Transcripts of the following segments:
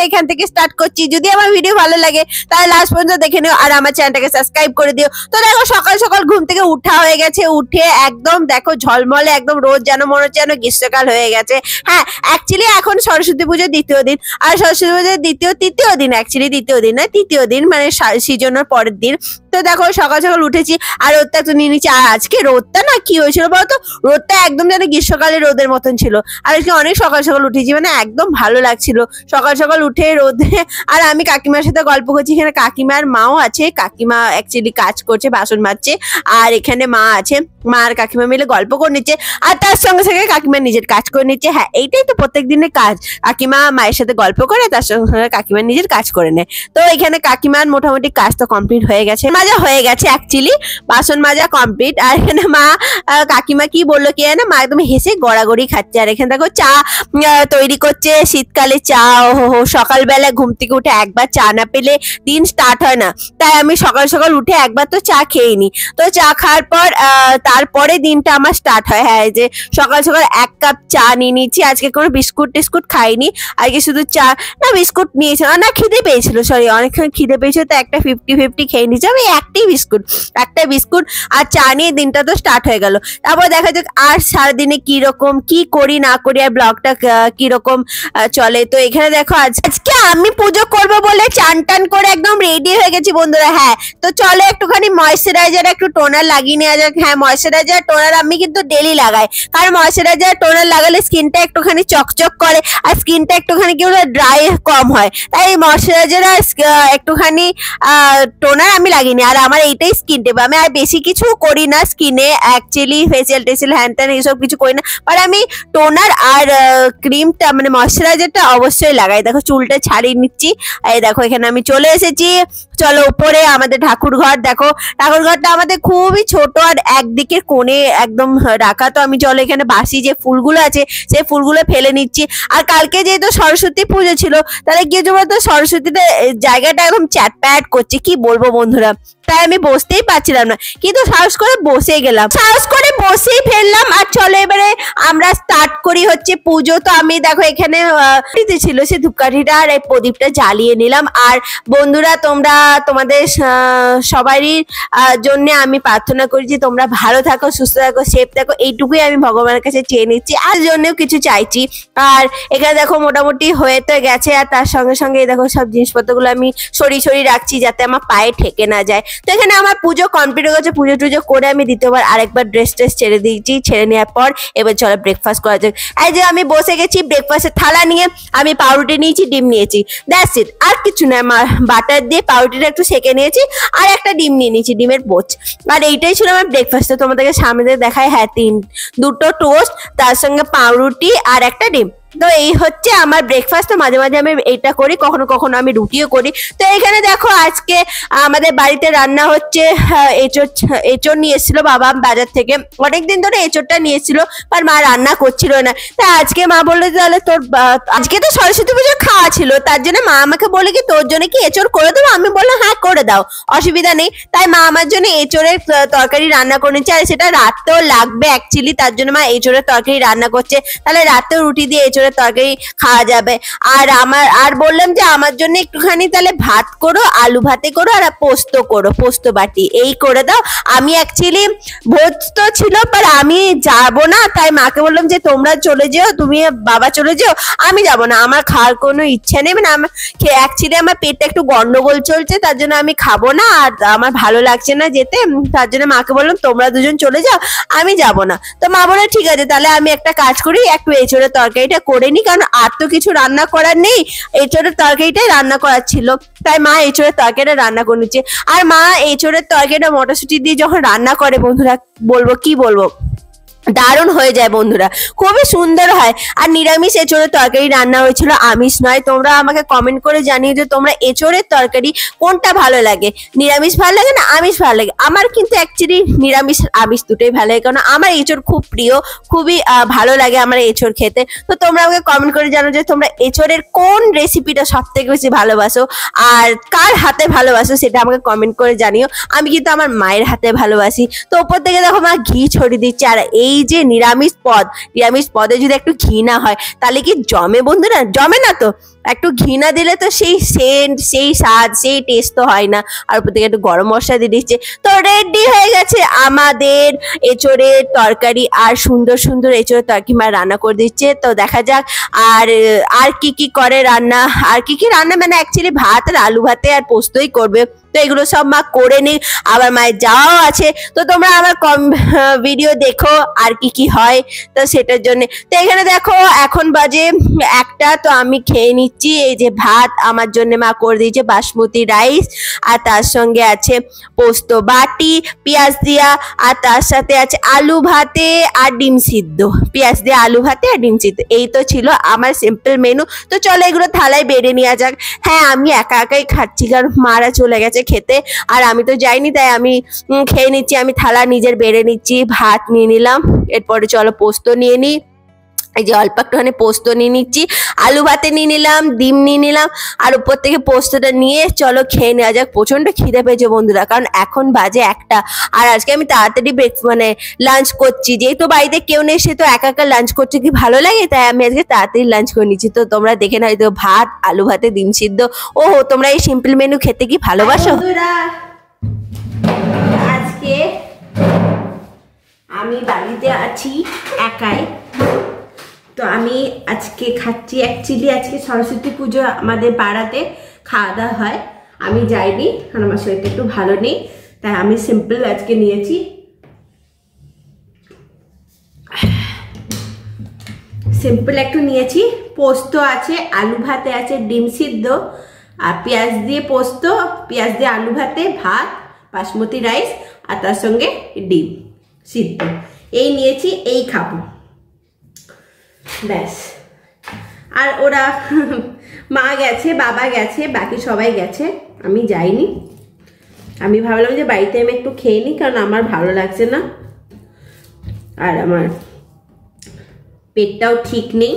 এখান থেকে স্টার্ট করছি। যদি আমার ভিডিও ভালো লাগে তাহলে লাস্ট পর্যন্ত দেখে নিও আর আমার চ্যানেলটাকে সাবস্ক্রাইব করে দিও। তো দেখো সকাল সকাল ঘুম থেকে উঠা হয়ে গেছে, উঠে একদম দেখো ঝলমলে একদম রোদ যেন মনে হচ্ছে যেন গ্রীষ্মকাল হয়ে গেছে। হ্যাঁ, অ্যাকচুয়ালি এখন সরস্বতী পুজোর দ্বিতীয় দিন, আর সরস্বতী পুজোর তৃতীয় দিন, অ্যাকচুয়ালি দ্বিতীয় দিন না তৃতীয় দিন, মানে সৃজনের পরের দিন। তো দেখো সকাল সকাল উঠেছি আর রোদটা একটু নিয়ে নিচ্ছি। আর আজকে রোদটা না কি হয়েছিল বলতো, রোদটা একদম যেন গ্রীষ্মকালের রোদের মতন ছিল। আর আজকে অনেক সকাল সকাল উঠেছি, মানে একদম ভালো লাগছিল সকাল সকাল উঠে রোদে। আর আমি কাকিমার সাথে গল্প করছি, এখানে কাকিমার মাও আছে, কাকিমা অ্যাকচুয়ালি কাজ করছে, বাসন মাজছে, আর এখানে মা আছে, মা আর কাকিমা মিলে গল্প করে নিচ্ছে, আর তার সঙ্গে সঙ্গে কাকিমা নিজের কাজ করে নিচ্ছে। হ্যাঁ, এইটাই তো প্রত্যেক দিনের কাজ, কাকিমা মায়ের সাথে গল্প করে তার সঙ্গে সঙ্গে কাকিমা নিজের কাজ করে নেয়। তো এখানে কাকিমার মোটামুটি কাজ তো কমপ্লিট হয়ে গেছে, মাজা হয়ে গেছে, অ্যাকচুয়ালি বাসন মাজা কমপ্লিট। আর এখানে মা কাকিমা কি বললো কি না, মা একদম হেসে গড়াগড়ি খাচ্ছে। আর এখানে দেখো চা তৈরি করছে, শীতকালে চা, ওহো সকালবেলা ঘুম থেকে উঠে একবার চা না পেলে দিন স্টার্ট হয় না, তাই আমি সকাল সকাল উঠে একবার তো চা খেয়ে নি। তো চা খাওয়ার পর তারপরে দিনটা আমার স্টার্ট হয়। হ্যাঁ, যে সকাল সকাল 1 কাপ চা নিয়ে নিচ্ছি, আজকে কোনো বিস্কুট টিস্কুট খাইনি, আজকে শুধু চা, না বিস্কুট নিয়েছিল না, খিদে পেয়েছিল, সরি অনেকক্ষণ খিদে পেয়েছিল, তো একটা 50-50 খেয়ে নিচ্ছি আমি, একটা বিস্কুট আর চা নিয়ে দিনটা তো স্টার্ট হয়ে গেল। তারপর দেখা যাক আর সারাদিনে কিরকম কি করি না করি, আর ব্লগটা কিরকম চলে। তো এখানে দেখো আজকে আমি পুজো করবো বলে চান টান করে একদম রেডি হয়ে গেছি বন্ধুরা। হ্যাঁ, তো চলো একটুখানি ময়শ্চারাইজার একটু টোনার লাগিয়ে নেওয়া যাক। হ্যাঁ, ময়শ্চারাইজার টোনার আমি কিন্তু ডেলি লাগাই, কারণ ময়শ্চারাইজার টোনার লাগালে স্কিনটা একটুখানি চকচক করে আর স্কিনটা একটুখানি কি ড্রাই কম হয়, তাই ময়শ্চারাইজার আর একটুখানি টোনার আমি লাগিনি। আর আমার এইটাই স্কিন টিপ, আমি আর বেশি কিছু করি না স্কিনে, অ্যাকচুয়ালি ফেসিয়াল টেসিয়াল হ্যান ত্যান এইসব কিছু করি না, বাট আমি টোনার আর ক্রিমটা মানে ময়শ্চারাইজারটা অবশ্যই লাগাই। দেখো চুলটা ছাড়িয়ে নিচ্ছি, এই দেখো এখানে আমি চলে এসেছি। চলো উপরে আমাদের ঠাকুর ঘর, দেখো ঠাকুর ঘরটা আমাদের খুবই ছোট আর একদিকে কোণে একদম রাখা। তো আমি চলো এখানে বাসি যে ফুলগুলো আছে সেই ফুলগুলো ফেলে নিচ্ছি। আর কালকে যেহেতু সরস্বতী পুজো ছিল, তাহলে কি হচ্ছে বলতো, সরস্বতীতে জায়গাটা একদম চ্যাটপ্যাট করছে, কি বলবো বন্ধুরা, তাই আমি বসতেই পারছিলাম না, কিন্তু সাহস করে বসে গেলাম, সাহস করে বসেই ফেললাম। আর চলো এবারে আমরা স্টার্ট করি হচ্ছে পুজো। তো আমি দেখো এখানে ছিল সে ধূপকাঠিটা আর এই প্রদীপটা জ্বালিয়ে নিলাম। আর বন্ধুরা তোমরা তোমাদের সবারই জন্য আমি প্রার্থনা করি যে তোমরা ভালো থাকো, সুস্থ থাকো, সেফ থাকো, এইটুকুই আমি ভগবানের কাছে চেয়ে নিচ্ছি, আর জন্যও কিছু চাইছি। আর এখানে দেখো মোটামুটি হয়ে তো গেছে, আর তার সঙ্গে সঙ্গে দেখো সব জিনিসপত্রগুলো আমি সরিয়ে রাখছি যাতে আমার পায়ে ঠেকে না যায়। তো এখানে আমার পুজো কমপ্লিট হয়ে গেছে, পুজো টুজো করে আমি দ্বিতীয়বার আরেকবার ড্রেস ছেড়ে দিয়েছি। ছেড়ে নেওয়ার পর এবার চলো ব্রেকফাস্ট করা যাক। এই যে আমি বসে গেছি ব্রেকফাস্টের থালা নিয়ে, আমি পাউরুটি নিয়েছি, ডিম নিয়েছি, দ্যাটস ইট, আর কিছু না। বাটার দিয়ে পাউরুটিটা একটু সেঁকে নিয়েছি আর একটা ডিম নিয়ে নিয়েছি, ডিমের পোচ। আর এইটাই ছিল আমার ব্রেকফাস্টে, তোমাদেরকে সামনে দেখায়। হ্যাঁ, দুটো টোস্ট, তার সঙ্গে পাউরুটি আর একটা ডিম। তো এই হচ্ছে আমার ব্রেকফাস্ট। তো মাঝে মাঝে আমি এইটা করি, কখনো কখনো আমি রুটিও করি। তো এখানে দেখো আজকে আমাদের বাড়িতে রান্না হচ্ছে এঁচড় নিয়ে এসেছিল বাবা বাজার থেকে, অনেকদিন ধরে এঁচড়টা নিয়ে এসেছিল, আর মা রান্না করছিল না। তাই আজকে মা বললো তাহলে তোর আজকে তো সরস্বতী পুজো খাওয়া ছিল, তার জন্য মা আমাকে বলে কি তোর জন্য কি এঁচড় করে দেবো? আমি বললাম হ্যাঁ করে দাও, অসুবিধা নেই। তাই মা আমার জন্য এঁচড়ের তরকারি রান্না করে নিচ্ছে, আর সেটা রাতেও লাগবে অ্যাকচুয়ালি, তার জন্য মা এঁচড়ের তরকারি রান্না করছে, তাহলে রাতেও রুটি দিয়ে এঁচড়ের তরকারি খাওয়া যাবে। আর বললাম যে আমার জন্য একটুখানি তাহলে ভাত করো, আলু ভাতে করো, আর পোস্ত করো, পোস্ত বাটি এই করে দাও। আমি অ্যাকচুয়ালি ভোজ তো ছিল, বাট আমি যাব না, তাই মাকে বললাম যে তোমরা চলে যেও, তুমি বাবা চলে যেও, আমি যাব না, আমার খাওয়ার কোনো ইচ্ছা নেই, মানে অ্যাকচুয়ালি আমার পেটটা একটু গন্ডগোল চলছে, তার জন্য আমি খাবো না, আর আমার ভালো লাগছে না যেতে, তার জন্য মাকে বললাম তোমরা দুজন চলে যাও, আমি যাব না। তো মা বলে ঠিক আছে, তাহলে আমি একটা কাজ করি, একটু এঁচড়ের তরকারিটা করে নি, কারণ আর তো কিছু রান্না করার নেই, এঁচড়ের তরকারিটাই রান্না করার ছিল, তাই মা এঁচড়ের তরকারিটা রান্না করে নিচ্ছে। আর মা এঁচড়ের তরকারিটা মটরশুঁটি দিয়ে যখন রান্না করে বন্ধুরা, কি বলবো দারুণ হয়ে যায় বন্ধুরা, খুবই সুন্দর হয়। আর নিরামিষ এঁচড়ের তরকারি রান্না হয়েছিল, আমিষ নয়। তোমরা আমাকে কমেন্ট করে জানিয়ে যে তোমরা এঁচড়ের তরকারি কোনটা ভালো লাগে, নিরামিষ ভালো লাগে না আমিষ ভালো লাগে? আমার কিন্তু অ্যাকচুয়ালি নিরামিষ আমিষ দুটোই ভালো লাগে, কারণ আমার এঁচড় খুব প্রিয়, খুবই ভালো লাগে আমার এঁচড় খেতে। তো তোমরা আমাকে কমেন্ট করে জানো যে তোমরা এঁচড়ের কোন রেসিপিটা সব থেকে বেশি ভালোবাসো আর কার হাতে ভালোবাসো, সেটা আমাকে কমেন্ট করে জানিও। আমি কিন্তু আমার মায়ের হাতে ভালোবাসি। তো ওপর থেকে দেখো মা ঘি ছড়িয়ে দিচ্ছে, আর এই যে নিরামিষ পদে যদি একটু ঘি না হয় তাহলে কি জমে বন্ধুরা? জমে না তো। একটু ঘি না দিলে তো সেই সেন্ট, সেই স্বাদ, সেই টেস্ট তো হয় না। আর উপর থেকে একটু গরম মশলা দিয়ে দিচ্ছে। তো রেডি হয়ে গেছে আমাদের এঁচোড়ের তরকারি, আর সুন্দর সুন্দর এঁচোড়ের তরকারি মা রান্না করে দিচ্ছে। তো দেখা যাক আর আর কি কি করে রান্না, আর কি কি রান্না মানে অ্যাকচুয়ালি ভাত আর আলু ভাতে আর পোস্তই করবে। তো এগুলো সব মা করে নি, আবার মায়ের যাওয়াও আছে। তো তোমরা আমার ভিডিও দেখো আর কি কি হয়, তো সেটার জন্য। তো এখানে দেখো এখন বাজে 1টা। তো আমি খেয়ে নিচ্ছি। এই যে ভাত আমার জন্য মা করে দিয়েছে বাসমতি রাইস, আর তার সঙ্গে আছে পোস্ত বাটি পেঁয়াজ দিয়া, আর তার সাথে আছে আলু ভাতে আর ডিম সিদ্ধ, পেঁয়াজ দিয়ে আলু ভাতে আর ডিম সিদ্ধ। এই তো ছিল আমার সিম্পল মেনু। তো চলো এগুলো থালায় বেড়ে নেওয়া যাক। হ্যাঁ আমি একা একাই খাচ্ছি, কারণ মারা চলে গেছে খেতে, আর আমি তো যাইনি, তাই আমি খেয়ে নিচ্ছি। আমি থালা নিজের বেড়ে নিচ্ছি। ভাত নিয়ে নিলাম, এরপরে চলো পোস্ত নিয়ে নিই। এই যে অল্প একটুখানি পোস্ত নিয়ে নিচ্ছি, আলু ভাতে নিয়ে নিলাম, ডিম নিয়ে নিলাম, আর উপর থেকে পোস্তটা নিয়ে চলো খেয়ে নেওয়া যাক। প্রচন্ড খিদে পেয়েছে বন্ধুরা, কারণ এখন বাজে 1টা। আর আজকে আমি তাড়াতাড়ি মানে লাঞ্চ করছি, যেহেতু বাড়িতে কেউ নেই, সে তো একা একা লাঞ্চ করছে কি ভালো লাগে, তাই আমি আজকে তাড়াতাড়ি লাঞ্চ করে নিচ্ছি। তো তোমরা দেখে নাও, তো ভাত, আলু ভাতে, ডিম সিদ্ধ। ওহো, তোমরা এই সিম্পল মেনু খেতে কি ভালোবাসো? আজকে আমি বাড়িতে আছি একাই। তো আমি আজকে খাচ্ছি, অ্যাকচুয়ালি আজকে সরস্বতী পুজো আমাদের পাড়াতে খাওয়া দাওয়া হয়। আমি যাইনি, কারণ আমার শরীরটা একটু ভালো নেই, তাই আমি সিম্পল আজকে নিয়েছি। সিম্পল একটু নিয়েছি। পোস্ত আছে, আলু ভাতে আছে, ডিম সিদ্ধ, আর পেঁয়াজ দিয়ে পোস্ত, পেঁয়াজ দিয়ে আলু ভাতে, ভাত, বাসমতি রাইস, আর তার সঙ্গে ডিম সিদ্ধ। এই নিয়েছি, এই খাবো ব্যাস। আর ওরা মা গেছে, বাবা গেছে, বাকি সবাই গেছে, আমি যাইনি। আমি ভাবলাম যে বাড়িতে আমি একটু খেয়ে নিই, কারণ আমার ভালো লাগছে না, আর আমার পেটটাও ঠিক নেই,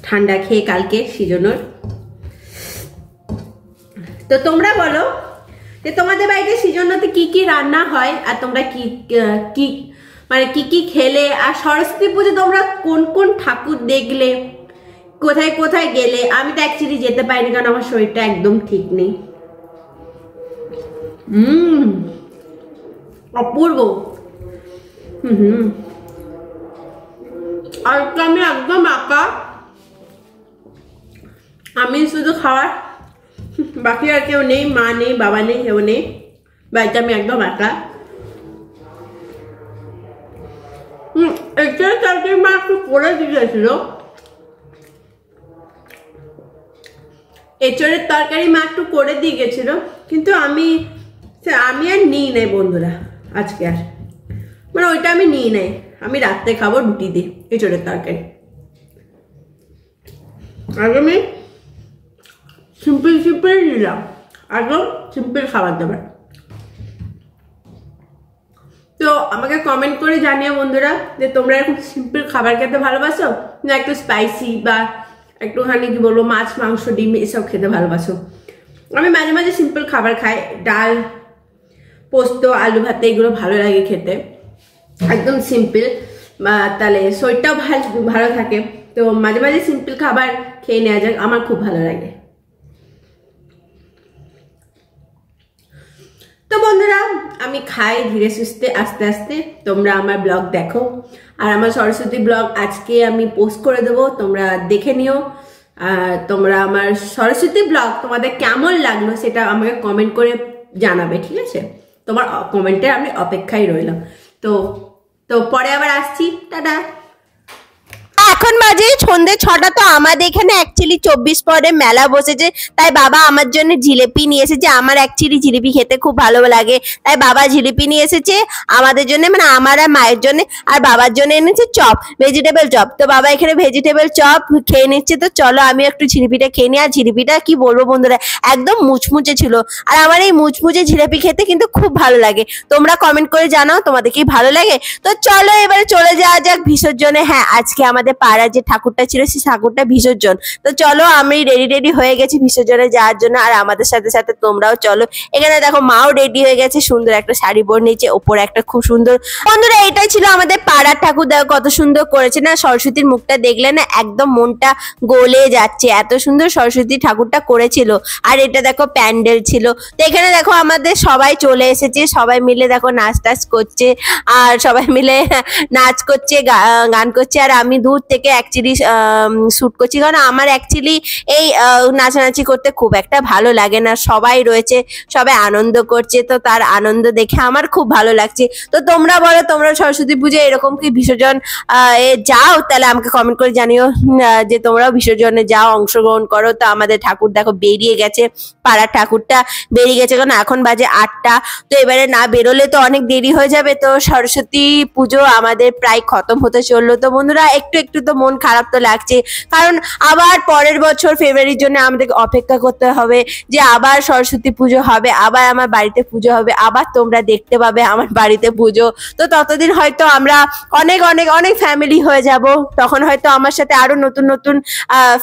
ঠান্ডা খেয়ে কালকে সিজনের। তো তোমরা বলো যে তোমাদের বাড়িতে সিজনতে কি কি রান্না হয়, আর তোমরা কি কি মানে কি কি খেলে, আর সরস্বতী পুজো তোমরা কোন কোন ঠাকুর দেখলে, কোথায় কোথায় গেলে। আমি তো অ্যাকচুয়ালি যেতে পারিনি, কারণ আমার শরীরটা একদম ঠিক নেই। অপূর্ব। আর আমি একদম একা, আমি শুধু খাওয়ার, বাকি আর কেউ নেই, মা নেই, বাবা নেই, কেউ নেই বাড়িতে, আমি একদম একা। এটার তরকারি মা একটু করে দিয়েছিল, এঁচড়ের তরকারি মা একটু করে দিয়ে গেছিল, কিন্তু আমি আর নিই নাই বন্ধুরা আজকে, আর মানে ওইটা আমি নিই নাই। আমি রাত্রে খাবো রুটি দিয়ে এঁচড়ের তরকারি। আগে আমি সিম্পল নিলাম, একদম সিম্পল খাবার দাবার। তো আমাকে কমেন্ট করে জানিও বন্ধুরা যে তোমরা এরকম সিম্পল খাবার খেতে ভালোবাসো, না একটু স্পাইসি বা একটুখানি কি বলবো মাছ, মাংস, ডিম এসব খেতে ভালোবাসো। আমি মাঝে মাঝে সিম্পল খাবার খাই, ডাল, পোস্ত, আলু ভাতে, এগুলো ভালো লাগে খেতে, একদম সিম্পল, তাহলে শরীরটাও ভালো থাকে। তো মাঝে মাঝে সিম্পল খাবার খেয়ে নেওয়া যাক, আমার খুব ভালো লাগে। তো বন্ধুরা আমি খাই ধীরে সুস্থে, আস্তে আস্তে। তোমরা আমার ব্লগ দেখো, আর আমার সরস্বতী ব্লগ আজকে আমি পোস্ট করে দেবো, তোমরা দেখে নিও। তোমরা আমার সরস্বতী ব্লগ তোমাদের কেমন লাগলো সেটা আমাকে কমেন্ট করে জানাবে, ঠিক আছে? তোমার কমেন্টে আমি অপেক্ষায় রইলাম। তো পরে আবার আসছি, টাটা। এখন বাজে সন্ধ্যে 6টা। তো আমাদের এখানে অ্যাকচুয়ালি 24 পরে মেলা বসেছে, তাই বাবা আমার জন্য জিলিপি নিয়ে এসেছে। আমার অ্যাকচুয়ালি জিলিপি খেতে খুব ভালো লাগে, তাই বাবা জিলিপি নিয়ে এসেছে আমাদের জন্য, মানে আমার আর মায়ের জন্য। আর বাবার জন্য এনেছে চপ, ভেজিটেবল চপ। তো বাবা এখানে ভেজিটেবল চপ খেয়ে নিচ্ছে। তো চলো আমি একটু জিলিপিটা খেয়ে নিই। আর জিলিপিটা কি বলবো বন্ধুরা, একদম মুচমুচে ছিল, আর আমার এই মুচমুচে জিলিপি খেতে কিন্তু খুব ভালো লাগে। তোমরা কমেন্ট করে জানাও তোমাদের কি ভালো লাগে। তো চলো এবারে চলে যাওয়া যাক বিসর্জনে। হ্যাঁ আজকে আমাদের পাড়ার যে ঠাকুরটা ছিল সেই ঠাকুরটা বিসর্জন। তো চলো আমি রেডি হয়ে গেছি বিসর্জনে যাওয়ার জন্য, আর আমাদের সাথে সাথে তোমরাও চলো। এখানে দেখো মাও রেডি হয়ে গেছে, সুন্দর একটা শাড়ি পরে নিয়েছে, ওপরে একটা খুব সুন্দর। বন্ধুরা এটাই ছিল আমাদের পাড়ার ঠাকুর, দেখো কত সুন্দর করেছে না। সরস্বতীর মুখটা দেখলে না একদম মনটা গলে যাচ্ছে, এত সুন্দর সরস্বতী ঠাকুরটা করেছিল। আর এটা দেখো প্যান্ডেল ছিল। তো এখানে দেখো আমাদের সবাই চলে এসেছে, সবাই মিলে দেখো নাচ টাচ করছে, আর সবাই মিলে নাচ করছে, গান করছে। আর আমি দূর থেকে অ্যাকচুয়ালি শুট করছি, কারণ আমার অ্যাকচুয়ালি এই নাচানাচি করতে খুব একটা ভালো লাগে না। সবাই রয়েছে, সবাই আনন্দ করছে, তো তার আনন্দ দেখে আমার খুব ভালো লাগছে। তো তোমরা বলো, তোমরা সরস্বতী পুজো এরকম কি বিসর্জন যাও? তাহলে আমাকে কমেন্ট করে জানিও যে তোমরাও বিসর্জনে যাও, অংশগ্রহণ করো। তো আমাদের ঠাকুর দেখো বেরিয়ে গেছে, পাড়ার ঠাকুরটা বেরিয়ে গেছে, কারণ এখন বাজে 8টা। তো এবারে না বেরোলে তো অনেক দেরি হয়ে যাবে। তো সরস্বতী পুজো আমাদের প্রায় খতম হতে চললো। তো বন্ধুরা একটু একটু তো মন খারাপ তো লাগছে, কারণ আবার পরের বছর ফেব্রুয়ারির জন্য আমাদেরকে অপেক্ষা করতে হবে, যে আবার সরস্বতী পুজো হবে, আবার আমার বাড়িতে পুজো হবে, আবার তোমরা দেখতে পাবে আমার বাড়িতে পুজো। তো ততদিন হয়তো আমরা অনেক অনেক অনেক ফ্যামিলি হয়ে যাব, তখন হয়তো আমার সাথে আরো নতুন নতুন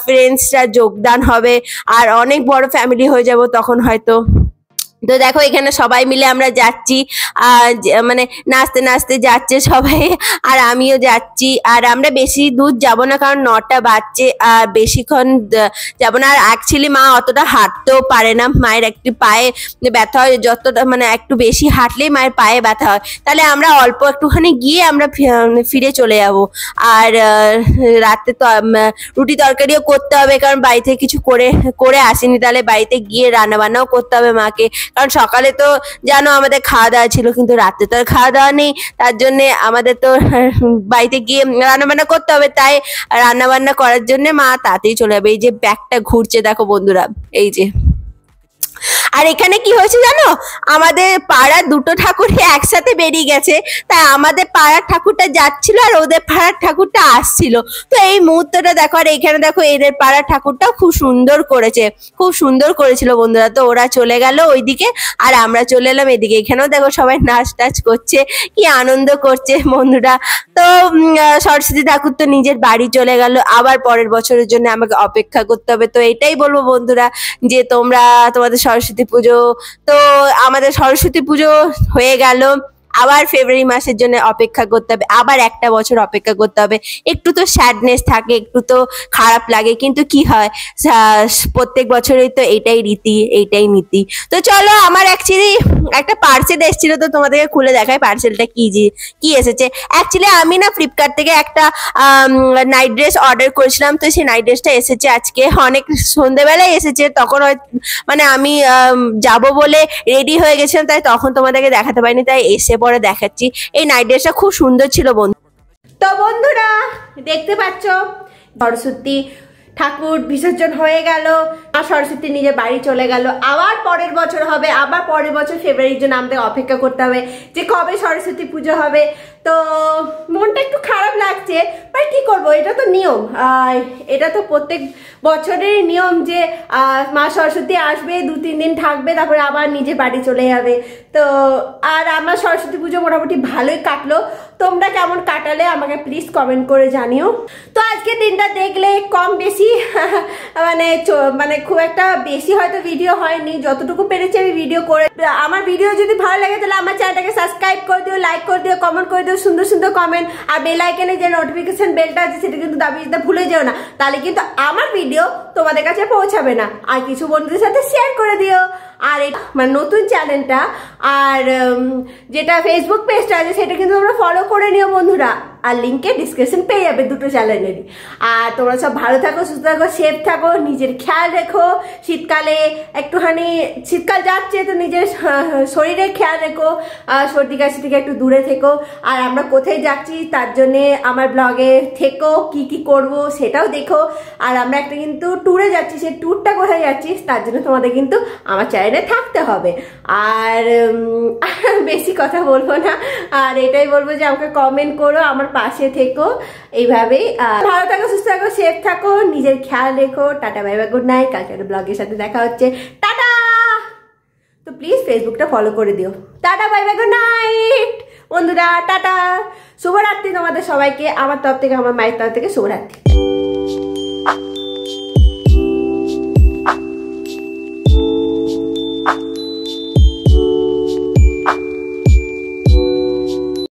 ফ্রেন্ডসরা যোগদান হবে, আর অনেক বড় ফ্যামিলি হয়ে যাব তখন হয়তো। তো দেখো এখানে সবাই মিলে আমরা যাচ্ছি, মানে নাচতে নাচতে যাচ্ছে সবাই, আর আমিও যাচ্ছি। আর আমরা বেশি দূর যাব না, কারণ 9টা বাজছে, আর বেশিক্ষণ যাব না। আর অ্যাকচুয়ালি মা অতটা হাঁটতেও পারে না, মায়ের একটু পায়ে ব্যথা হয়, যতটা মানে একটু বেশি হাঁটলেই মায়ের পায়ে ব্যথা হয়। তাহলে আমরা অল্প একটুখানি গিয়ে আমরা ফিরে চলে যাব। আর রাতে তো রুটি তরকারিও করতে হবে, কারণ বাড়ি থেকে কিছু করে আসিনি, তাহলে বাড়িতে গিয়ে রান্না বান্নাও করতে হবে মাকে। কারণ সকালে তো জানো আমাদের খাওয়া দাওয়া ছিল, কিন্তু রাতে তো আর খাওয়া দাওয়া নেই, তার জন্য আমাদের তো বাড়িতে গিয়ে রান্না বান্না করতে হবে। তাই রান্না বান্না করার জন্য মা তাড়াতাড়ি চলে যাবে। এই যে ব্যাগটা ঘুরছে দেখো বন্ধুরা, এই যে। আর এখানে কি হয়েছে জানো, আমাদের পাড়ার দুটো ঠাকুরই একসাথে বেরিয়ে গেছে, তাই আমাদের পাড়ার ঠাকুরটা যাচ্ছিল আর ওদের পাড়ার ঠাকুরটা আসছিল। তো এই মুহূর্তটা দেখো, আর এখানে দেখো এদের পাড়ার ঠাকুরটা খুব সুন্দর করেছে, খুব সুন্দর করেছিল বন্ধুরা। তো ওরা চলে গেল ওইদিকে, আর আমরা চলে এলাম এদিকে। এখানেও দেখো সবাই নাচ টাচ করছে, কি আনন্দ করছে বন্ধুরা। তো সরস্বতী ঠাকুর তো নিজের বাড়ি চলে গেল, আবার পরের বছরের জন্য আমাকে অপেক্ষা করতে হবে। তো এটাই বলবো বন্ধুরা, যে তোমরা তোমাদের সরস্বতী পুজো, তো আমাদের সরস্বতী পুজো হয়ে গেল, আবার ফেব্রুয়ারি মাসের জন্য অপেক্ষা করতে হবে, আবার একটা বছর অপেক্ষা করতে হবে। একটু তো স্যাডনেস থাকে, একটু তো খারাপ লাগে, কিন্তু কি হয়, প্রত্যেক বছরই তো এইটাই রীতি, এইটাই নীতি। তো চলো, আমার অ্যাকচুয়ালি একটা পার্সেল এসেছিল, তো তোমাদেরকে খুলে দেখাই পার্সেলটা কি এসেছে। অ্যাকচুয়ালি আমি না ফ্লিপকার্ট থেকে একটা নাইট ড্রেস অর্ডার করেছিলাম, তো সেই নাইট ড্রেসটা এসেছে আজকে অনেক সন্ধ্যেবেলায় এসেছে। তখন মানে আমি যাব বলে রেডি হয়ে গেছিলাম, তাই তখন তোমাদেরকে দেখাতে পারিনি, তাই এসে পরে দেখাচ্ছি। এই নাইট ড্রেসটা খুব সুন্দর ছিল বন্ধু। তো বন্ধুরা দেখতে পাচ্ছ, সরস্বতী ঠাকুর বিসর্জন হয়ে গেল, আর সরস্বতী নিজের বাড়ি চলে গেল। আবার পরের বছর হবে, আবার পরের বছর ফেব্রুয়ারির জন্য আমাদের অপেক্ষা করতে হবে যে কবে সরস্বতী পুজো হবে। তো মনটা একটু খারাপ লাগছে, বাট কি করবো, এটা তো নিয়ম, এটা তো প্রত্যেক বছরের নিয়ম যে মা সরস্বতী আসবে, 2-3 দিন থাকবে, তারপরে আবার নিজের বাড়ি চলে যাবে। তো আর আমার সরস্বতী পুজো মোটামুটি ভালোই কাটলো। তোমরা কেমন কাটালে আমাকে প্লিজ কমেন্ট করে জানিও। তো আজকে দিনটা দেখলে কম বেশি মানে খুব একটা বেশি হয়তো ভিডিও হয়নি, যতটুকু পেরেছি আমি ভিডিও করে। আমার ভিডিও যদি ভালো লাগে তাহলে আমার চ্যানেলটাকে সাবস্ক্রাইব করে দিও, লাইক করে দিও, কমেন্ট করে দিও, সুন্দর সুন্দর কমেন্ট। আর বেল আইকনে যে নোটিফিকেশন বেলটা আছে সেটা কিন্তু দাবিয়ে দিতে ভুলে যেও না, তাহলে কিন্তু আমার ভিডিও তোমাদের কাছে পৌঁছাবে না। আর কিছু বন্ধুদের সাথে শেয়ার করে দিও। আর মানে নতুন চ্যানেলটা আর যেটা ফেসবুক পেজটা আছে সেটা কিন্তু তোমরা ফলো করে নিও বন্ধুরা, আর লিঙ্কে ডিসক্রিপশন পেয়ে যাবে দুটো চ্যানেলেরই। আর তোমরা সব ভালো থাকো, সুস্থ থাকো, সেফ থাকো, নিজের খেয়াল রেখো। শীতকালে একটুখানি, শীতকাল যাচ্ছে তো নিজের শরীরের খেয়াল রেখো, সর্দি কাশি থেকে একটু দূরে থেকো। আর আমরা কোথায় যাচ্ছি তার জন্যে আমার ব্লগে থেকো, কি কি করব সেটাও দেখো। আর আমরা একটা কিন্তু ট্যুরে যাচ্ছি, সেই ট্যুরটা কোথায় যাচ্ছি তার জন্য তোমাদের কিন্তু আমার চ্যানেলে থাকতে হবে। আর বেশি কথা বলবো না, আর এটাই বলবো যে আমাকে কমেন্ট করো, আমার পাশে থেকো এইভাবেই। ভালো থাকো, সুস্থ থাকো, সেফ থাকো, নিজের খেয়াল রেখো। Tata bye bye, good night. কালকে একটা ব্লগের সাথে দেখা হচ্ছে, টাটা। তো প্লিজ ফেসবুকটা ফলো করে দিও। Tata bye bye, good night বন্ধুরা, টাটা। শুভরাত্রি তোমাদের সবাইকে, আমার তরফ থেকে, আমার মায়ের তরফ থেকে শুভরাত্রি।